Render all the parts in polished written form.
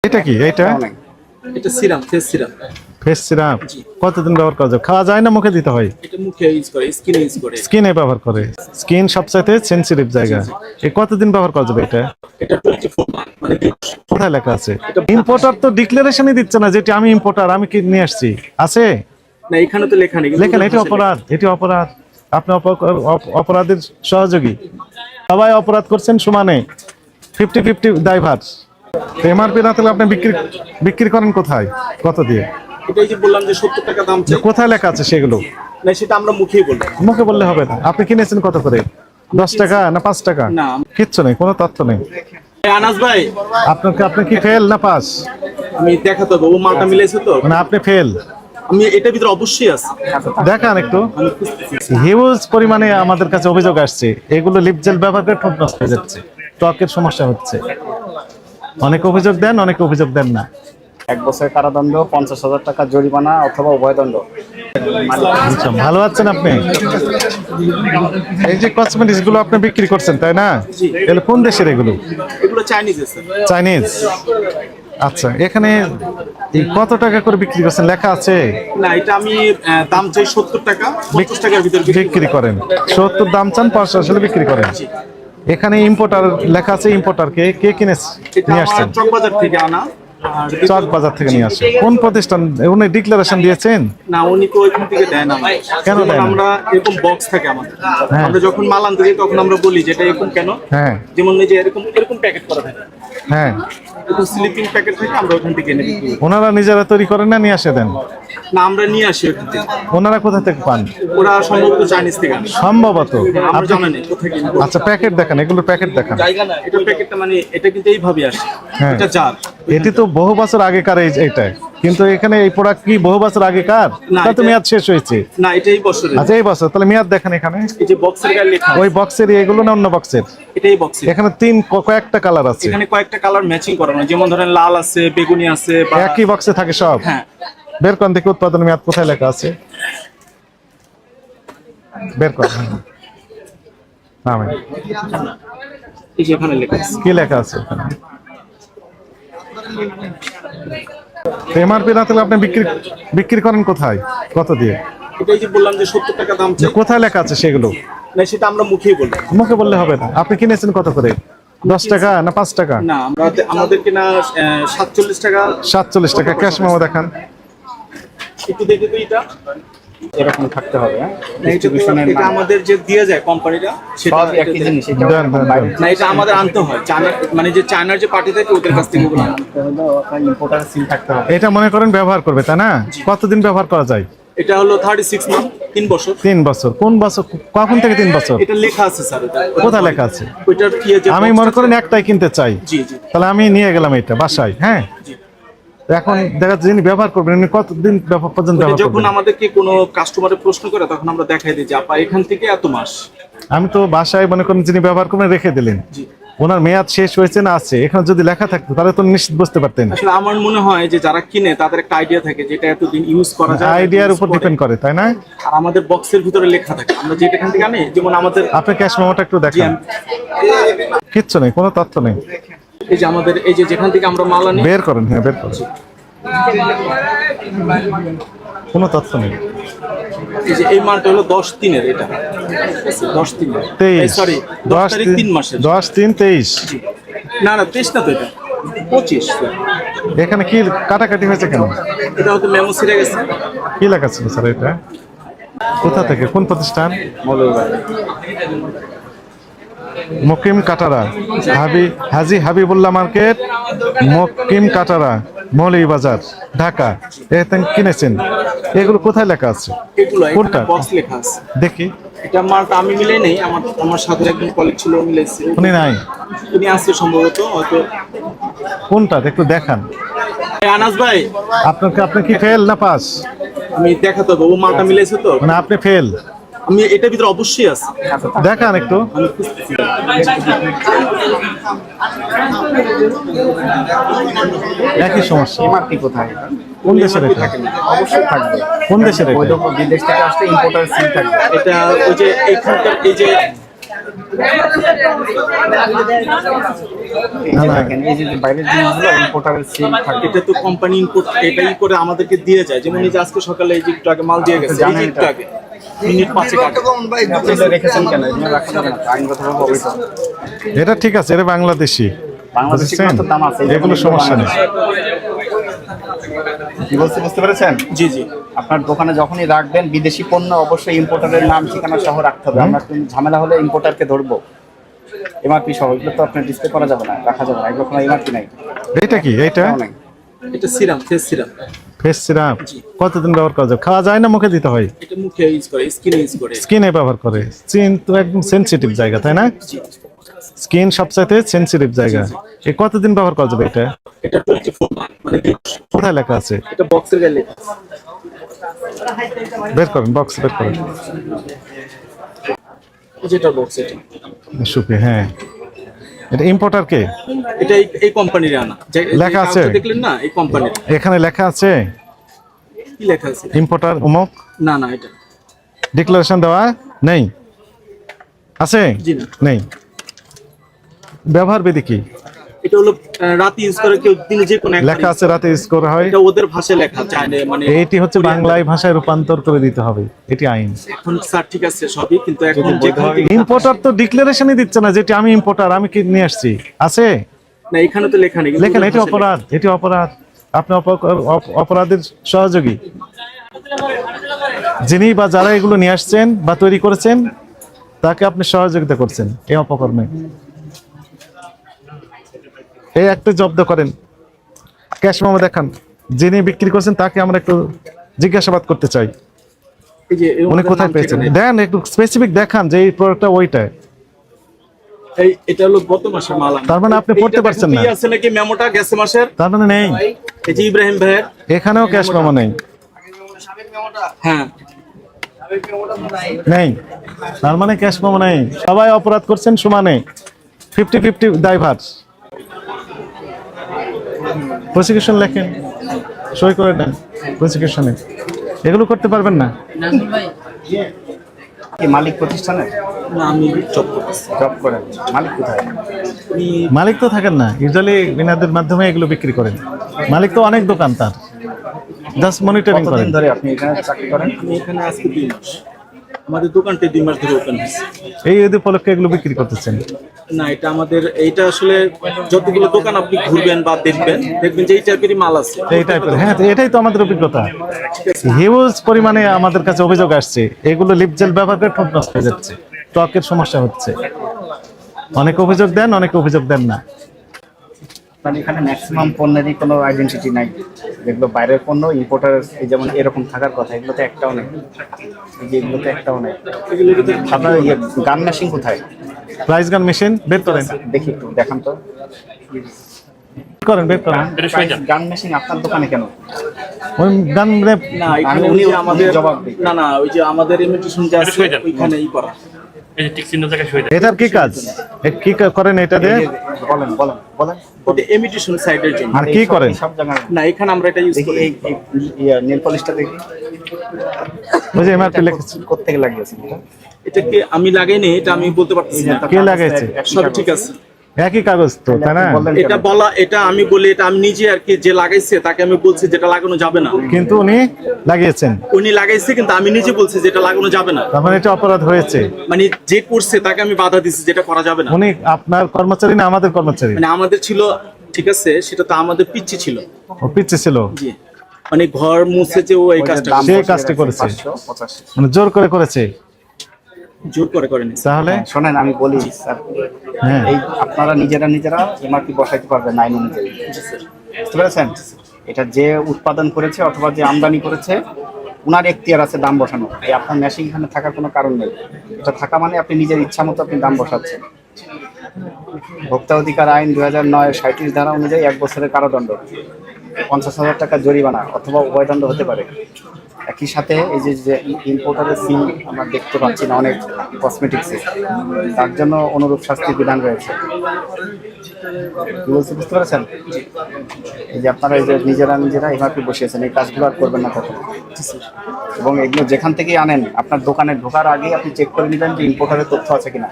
এটা কি এটা এটা serum, face serum. Face serum কতদিন ব্যবহার করা যায়? খাওয়া যায় না মুখে দিতে হয়? এটা মুখে ইউজ করে, স্কিনে ইউজ করে। স্কিনে ব্যবহার করে। স্কিন সবচাইতে সেনসিটিভ জায়গা। এই কতদিন ব্যবহার করা যাবে এটা? এটা 24 মান্থ মানে কোথায় লেখা আছে? ইম্পোর্টার তো ডিক্লারেশনই দিচ্ছে না যেটি আমি ইম্পোর্টার, আমি কি নিয়ে আসছি। আছে না, এখানে তো লেখা নেই। লেখা এটি অপরাধ, এটি অপরাধ। আপনি অপরাধের সহযোগী। সবাই অপরাধ করছেন সমানে, 50-50 দায়ভার। এমআরপি না তাহলে আপনি বিক্রি করেন কোথায়, কত দিয়ে? এটাই যে বললাম যে 70 টাকা দাম চাই। কোথায় লেখা আছে সেগুলো? না, সেটা আমরা মুখেই বলবো। মুখে বললে হবে না। আপনি কিনেছেন কত করে? 10 টাকা না 5 টাকা? না, কিচ্ছু নেই, কোনো তথ্য নেই। আনাস ভাই, আপনি কি ফেল না পাস? আমি দেখাতে হবে, ও মালটা মিলাইছে তো। মানে আপনি ফেল? আমি এটার ভিতরে অবশ্যই আছে। দেখান একটু। হিউজ পরিমাণে আমাদের কাছে অভিযোগ আসছে, এগুলো লিপ জেল ব্যবহার করে ঠোঁট নষ্ট হয়ে যাচ্ছে, ত্বকের সমস্যা হচ্ছে। অনেক অভিযোগ দেন, অনেক অভিযোগ দেন না। 1 বছরের কারাদণ্ড, 50,000 টাকা জরিমানা অথবা উভয়দণ্ড। আচ্ছা, ভালো আছেন আপনি? এই যে কসমেটিক্স গুলো আপনি বিক্রি করছেন তাই না? এগুলো কোন দেশের? এগুলো এগুলো চাইনিজ আছে। চাইনিজ। আচ্ছা, এখানে এই কত টাকা করে বিক্রি করছেন লেখা আছে? না, এটা আমি দাম চাই 70 টাকা, 50 টাকার ভিতরে বিক্রি করেন। 70 দাম চান, 50 আসলে বিক্রি করেন। এখানে ইম্পোর্টার লেখা আছে। ইম্পোর্টার কে কিনে নিয়ে আসছেন? চকবাজার থেকে আনা। আর চক বাজার থেকে নিয়ে আসে। কোন প্রতিষ্ঠান? উনি ডিক্লারেশন দিয়েছেন? না, উনি তো ওইখান থেকে দেয় না। কেন দেয় না? আমরা এরকম বক্স থাকে আমাদের। হ্যাঁ। আমরা যখন মাল আনতে যাই তখন আমরা বলি যে এটা এরকম কেন। হ্যাঁ যেমন এই যে এরকম এরকম প্যাকেট করা থাকে, হ্যাঁ। এরকম স্লিপিং প্যাকেট থাকে, আমরা ওখান থেকে এনে বিক্রি করি। ওনারা নিজেরা তৈরি করেন না নিয়ে আসে দেন? না, আমরা নিয়ে আসি ওখান থেকে। ওনারা কোথা থেকে পান? ওরা সম্ভবত চাইনিজ থেকে আনে। সম্ভবত। আমরা জানি না কোথায় কিনবো। আচ্ছা, প্যাকেট দেখান, এগুলোর প্যাকেট দেখান। এটা প্যাকেটটা মানে এটা কিন্তু এইভাবে আসে। হ্যাঁ। এটা জার। এটি তো বহু বছর আগেকার এইটা, কিন্তু এখানে এই প্রোডাক্ট কি বহু বছর আগেকার? না, তা তো এটা- মেয়াদ শেষ হয়েছে। না, এটা এই বছরের। আচ্ছা, এই বছর তাহলে মেয়াদ দেখেন এখানে। এই যে বক্সের গায়ে লেখা ওই আছে, বক্সের এগুলো না অন্য বক্সের? এটাই বক্সের। এখানে কয়েকটা কালার আছে। এখানে কয়েকটা কালার ম্যাচিং করানো, যেমন ধরেন লাল আছে, বেগুনি আছে, বা একই বক্সে থাকে সব? হ্যাঁ। বের করেন দেখি উৎপাদন মেয়াদ কোথায় লেখা আছে। বের করেন। এই যে এখানে লেখা আছে। কি লেখা আছে এখানে? এমআরপি না তাহলে আপনি বিক্রি করেন কোথায়, কত দিয়ে? এটাই যে বললাম যে 70 টাকা দাম চাই। কোথায় লেখা আছে সেগুলো? না, সেটা আমরা মুখেই বলবো। মুখে বললে হবে না। আপনি কিনেছেন কত করে? 10 টাকা না 5 টাকা? না, আমাদের কিনা 47 টাকা। 47 টাকা। ক্যাশ মেমো দেখান। একটু দেখে তো এটা। এরকম থাকতে হবে। হ্যাঁ, এটা আমাদের যে দিয়ে যায় কোম্পানিটা, সেটা সব একই জিনিস। এটা দেন, দেন, দেন। না, এটা আমাদের আনতে হয়। চায়না মানে যে চায়নার যে পার্টি থাকে ওদের কাছ থেকে ওগুলো আনতে হয়। হলো আপনার ইম্পোর্টার সিল থাকতে হবে। এটা মনে করেন ব্যবহার করবে তাই না? কতদিন ব্যবহার করা যায়? এটা হলো 36 মান্থ, 3 বছর। 3 বছর। কোন বছর, কখন থেকে 3 বছর? এটা লেখা আছে স্যার। এটা কোথায় লেখা আছে? ওইটার কি যে আমি মনে করেন একটাই কিনতে চাই, জি জি তাহলে আমি নিয়ে গেলাম এটা বাসায়। হ্যাঁ, জি। এখন দেখা যাচ্ছে যিনি ব্যবহার করবেন উনি কতদিন পর্যন্ত ওটা ব্যবহার যখন করবেন? আমাদেরকে কোনো কাস্টমারের প্রশ্ন করে তখন আমরা দেখাই দিই যে আপা এখান থেকে এত মাস। আমি তো বাসায় মনে করেন যিনি ব্যবহার করবেন রেখে দিলেন, জি। ওনার মেয়াদ শেষ হয়েছে না আছে, এখানে যদি লেখা থাকতো তাহলে তো নিশ্চিত বুঝতে পারতেন। আসলে আমার মনে হয় যে যারা কিনে তাদের একটা আইডিয়া থাকে যেটা এতদিন ইউজ করা যায়। আইডিয়ার উপর ডিপেন্ড করে তাই না? আর আমাদের বক্সের ভিতরে লেখা থাকে, আমরা যেটা এখান থেকে আনি, যেমন আমাদের আপনি ক্যাশ মেমোটা একটু জি, দেখান। কিচ্ছু নেই, কোনো তথ্য নেই। এই যে আমাদের এই যে যেখান থেকে আমরা মাল আনি, বের করেন। হ্যাঁ, বের করেন। কোনো তথ্য নেই। এই যে এই মালটা হলো 10/3-এর। এটা 10/3 23 সরি 10 তারিখ 3 মাসের। 10/3/23। না না, 23 না তো, এটা 25। এখানে কি কাটাকাটি হয়েছে কেন? এটা হয়তো মেমো ছিঁড়ে গেছে। কি লেখা ছিল স্যার এটা? কোথা থেকে, কোন প্রতিষ্ঠান? মকিম কাটারা, হাজি হাবিবুল্লাহ মার্কেট, মকিম কাটারা, মৌলভীবাজার, ঢাকা। এখান থেকে কিনেছেন। এগুলো কোথায় লেখা আছে? এগুলো কোনটা? বক্স লেখা আছে। দেখি। এটা মালটা আমি মিলাই নেই, আমার সাথে একজন কলিগ ছিল, ও মিলাইছে। উনি নাই? উনি আসছে সম্ভবত, হয়তো। কোনটা একটু দেখান। আনাস ভাই, আপনি কি ফেল না পাস? আমি দেখাতে হবে, ও মালটা মিলাইছে তো। মানে আপনি ফেল? আমি এটার ভিতরে অবশ্যই আছে। দেখান একটু। আমি খুঁজতেছি। একই সমস্যা। এমআরপি কোথায়? কোন দেশের এটা? অবশ্যই থাকবে। কোন দেশের এটা? বৈধ বিদেশ থেকে আসলে ইম্পোর্টার সিল থাকবে। এটা ওই যে এইখানকার এই যে এই যে দেখেন, এই যে বাইরের জিনিসগুলো ইম্পোর্টারের সিল থাকে। এটা তো কোম্পানি ইনপুট এটাই করে আমাদেরকে দিয়ে যায়। যেমন এই যে আজকে সকালে এই যে একটু আগে মাল দিয়ে গেছে, এই যে একটু আগে মিনিট 5 আগে। আপনি এটা রেখেছেন কেন? এগুলো রাখা যাবে না, আইনগতভাবে অবৈধ। এটা ঠিক আছে, এটা বাংলাদেশি। বাংলাদেশি বুঝছেন? তো দাম আছে, এগুলো সমস্যা নেই। কি বলছি বুঝতে পেরেছেন? জি জি। আপনার দোকানে যখনই রাখবেন বিদেশি পণ্য অবশ্যই ইম্পোর্টারের নাম ঠিকানা সহ রাখতে হবে। আমরা কিন্তু ঝামেলা হলে ইম্পোর্টারকে ধরবো। এমআরপি সহ এগুলো তো আপনার ডিসপ্লে করা যাবে না, রাখা যাবে না, এগুলো কোনো এমআরপি নাই। এটা কি? এইটা তাও নাই। এটা serum, face serum. Face syrup কতদিন ব্যবহার করা যায়? খাওয়া যায় না, মুখে দিতে হয়? এটা মুখে ইউজ করে, স্কিনে ইউজ করে। স্কিনে ব্যবহার করে। স্কিন তো একদম সেনসিটিভ জায়গা, তাই না? জি। স্কিন সবচাইতে সেনসিটিভ জায়গা। এই কতদিন ব্যবহার করা যাবে এটা? এটা 24 মান্থ, মানে কোথায় লেখা আছে? এটা বক্সের গায়ে লেখা আছে। বের করেন, বক্স বের করেন। যেটা বক্স এটা। সুপি, হ্যাঁ। এটা ইম্পোর্টার কে? এটা এই কোম্পানির আনা। লেখা আছে? দেখলেন না, এই কোম্পানির। এখানে লেখা আছে কি লেখা আছে? ইম্পোর্টার অমুক? না না, এটা ডিক্লারেশন দেওয়া নেই? আছে? জি না। নেই। ব্যবহার বিধি কি এটা হলো রাতে ইউজ করে, কেউ দিনে যে কোনো লেখা আছে? রাতে ইউজ করা হয়। এটা ওদের ভাষায় লেখা যায় না, মানে এইটি হচ্ছে বাংলায় ভাষায় রূপান্তর করে দিতে হবে, এটি আইন। এখন স্যার ঠিক আছে সবই, কিন্তু এখন যেখান থেকে ইম্পোর্টার তো ডিক্লারেশনই দিচ্ছে না, যেটি আমি ইম্পোর্টার, আমি কি নিয়ে আসছি। আছে? না, এখানে তো লেখা নেই। কিন্তু লেখেন, ওদের এটি ভাষায় অপরাধ, এটি অপরাধ। আপনি অপরাধের সহযোগী। যিনি বা যারা এগুলো নিয়ে আসছেন বা তৈরি করেছেন, তাকে আপনি সহযোগিতা করছেন এই অপকর্মে। এই একটা জব্দ করেন, ক্যাশ মেমো দেখান। যিনি বিক্রি করছেন তাকে আমরা একটু জিজ্ঞাসাবাদ করতে চাই, এই যে এর উনি মধ্যে কোথায় নাম পেয়েছেন। ঠিকানা। দেন একটু স্পেসিফিক দেখান যে এই প্রোডাক্টটা ওইটা। এটা হলো গত মাসের মাল আনা। তার মানে আপনি এইটা পড়তে পারছেন না। দেখুন, কি আছে নাকি মেমোটা গেছে মাসের। তার মানে নেই, এই যে ইব্রাহিম ভাইয়ের। এখানেও ক্যাশ মেমো নেই। হ্যাঁ, নেই, তার মানে ক্যাশ মেমো নেই। সবাই অপরাধ করছেন সমানে, 50-50 দায়ভার। প্রসিকিউশন লেখেন, সই করে দেন প্রসিকিউশনে। এগুলো করতে পারবেন না। কি মালিক প্রতিষ্ঠানের না আমি জব করতেছি। জব করেন? মালিক কোথায়? আমি মালিক তো থাকেন না, ইউজুয়ালি বিনাদের মাধ্যমে এগুলো বিক্রি করেন। মালিক তো অনেক দোকান, তার জাস্ট মনিটরিং করেন। কতদিন ধরে আপনি এখানে চাকরি করেন? আমি এখানে আজকে 2 মাস। আমাদের দোকানটা 2 মাস ধরে ওপেন হয়েছে। এই ঈদ উপলক্ষে এগুলো বিক্রি করতেছেন? না, এটা আমাদের এইটা আসলে যতগুলো দোকান আপনি ঘুরবেন বা দেখবেন যে এই টাইপেরই মাল আছে। এই টাইপের, হ্যাঁ, তো এটাই তো আমাদের অভিজ্ঞতা। হিউজ পরিমাণে আমাদের কাছে অভিযোগ আসছে, এগুলো লিপজেল ব্যবহার করে ঠোঁট নষ্ট হয়ে যাচ্ছে, ত্বকের সমস্যা হচ্ছে। অনেক অভিযোগ দেন, অনেক অভিযোগ দেন না। মানে এখানে ম্যাক্সিমাম পণ্যেরই কোনো আইডেন্টিটি নাই, যেগুলো বাইরের পণ্য ইম্পোর্টার এই যেমন এরকম থাকার কথা, এগুলোতে একটাও নেই। এই যে এগুলোতে একটাও নেই। এগুলোর ভিতরে আপনার গান মেশিন কোথায়? প্রাইস গান মেশিন বের করেন, দেখি একটু দেখান তো। বের করেন। গান মেশিন আপনার দোকানে কেন? ওই গান না, এখানে উনি ওই যে আমাদের জবাব দিই। না ওই যে আমাদের ইমিটেশন যে আছে ওইখানেই করা। এই যে টিক চিহ্ন জায়গায় সই দেন। এটার কি কাজ? কি করেন এটা দিয়ে? বলেন বলেন বলেন। ওটা ইমিটেশন সাইডের জন্য। আর কি করেন? সব জায়গায় না, এখানে আমরা এটা ইউজ দেখি করি। এই নেল পলিশটা দেখি। ওই যে এমআরপি লিখেছে, কোত্থেকে লাগিয়েছেন এটা? এটা কি আমি লাগাইনি, এটা আমি বলতে পারতেছি না। কে লাগাইছে? সব ঠিক আছে। একই কাগজ তো, তাই না? এটা বলা, এটা আমি বলি, এটা আমি নিজে আর কি, যে লাগাইছে তাকে আমি বলছি যেটা লাগানো যাবে না। কিন্তু উনি লাগিয়েছেন, উনি লাগাইছে কিন্তু আমি নিজে বলছি যেটা লাগানো যাবে না। তার মানে এটা অপরাধ হয়েছে। মানে যে করছে তাকে আমি বাধা দিচ্ছি যেটা করা যাবে না। উনি আপনার কর্মচারী না আমাদের কর্মচারী? মানে আমাদের ছিল, ঠিক আছে, সেটা তো আমাদের পিচ্ছি ছিল। ও পিচ্ছে ছিল, জি, মানে ঘর মুছে যে ও এই কাজটা সে কাজটি করেছে, 585। মানে জোর করে করেছে। জোর করে করেনি। তাহলে শোনেন আমি বলি স্যার, হ্যাঁ, এই আপনারা নিজেরা এমআরপি বসাইতে পারবেন আইন অনুযায়ী, বুঝতে পেরেছেন? এটা যে উৎপাদন করেছে অথবা যে আমদানি করেছে উনার এখতিয়ার আছে দাম বসানো। এই আপনার মেশিন এখানে থাকার কোনো কারণ নেই। এটা থাকা মানে আপনি নিজের ইচ্ছা মতো আপনি দাম বসাচ্ছেন। ভোক্তা অধিকার আইন 2009 37 ধারা অনুযায়ী 1 বছরের কারাদণ্ড। 50,000 টাকা জরিমানা অথবা উভয়দণ্ড হতে পারে। একই সাথে এই যে ইম্পোর্টারের সিম আমরা দেখতে পাচ্ছি না অনেক কসমেটিক্সে, তার জন্য অনুরূপ শাস্তির বিধান রয়েছে। কি বলছি বুঝতে পেরেছেন? এই যে আপনারা এই যে নিজেরা এমআরপি বসিয়েছেন, এই কাজগুলো আর করবেন না কখনো। এবং এগুলো যেখান থেকেই আনেন আপনার দোকানে ঢোকার আগে আপনি চেক করে নেবেন যে ইম্পোর্টারের তথ্য আছে কিনা।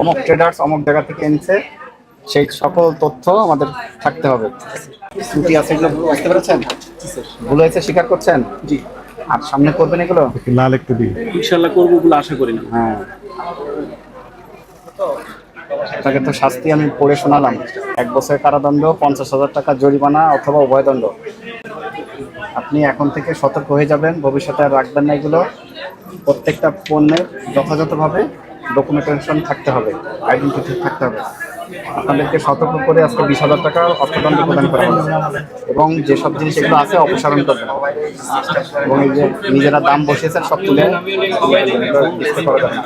অমুক ট্রেডার্স অমুক জায়গা থেকে এনেছে, সেই সকল তথ্য আমাদের থাকতে হবে। ত্রুটি আছে এগুলো বুঝতে পেরেছেন? ভুল হয়েছে স্বীকার করছেন? জি, আর সামনে করবেন এগুলো? লাল একটু দিই। ইনশাল্লাহ করবো বলে আশা করি না। হ্যাঁ, আপনাকে তো শাস্তি আমি পড়ে শোনালাম। 1 বছরের কারাদণ্ড, 50,000 টাকা জরিমানা অথবা উভয়দণ্ড। আপনি এখন থেকে সতর্ক হয়ে যাবেন, ভবিষ্যতে আর রাখবেন না এগুলো। প্রত্যেকটা পণ্যের যথাযথভাবে ডকুমেন্টেশন থাকতে হবে, আইডেন্টিটি থাকতে হবে। আপনাদেরকে সতর্ক করে আজকে 20,000 টাকা অর্থদণ্ড প্রদান করা হবে এবং যেসব জিনিস এগুলো আছে অপসারণ করবেন এবং এই যে নিজেরা দাম বসিয়েছেন সব তুলে ডিসপ্লে করা যাবে না।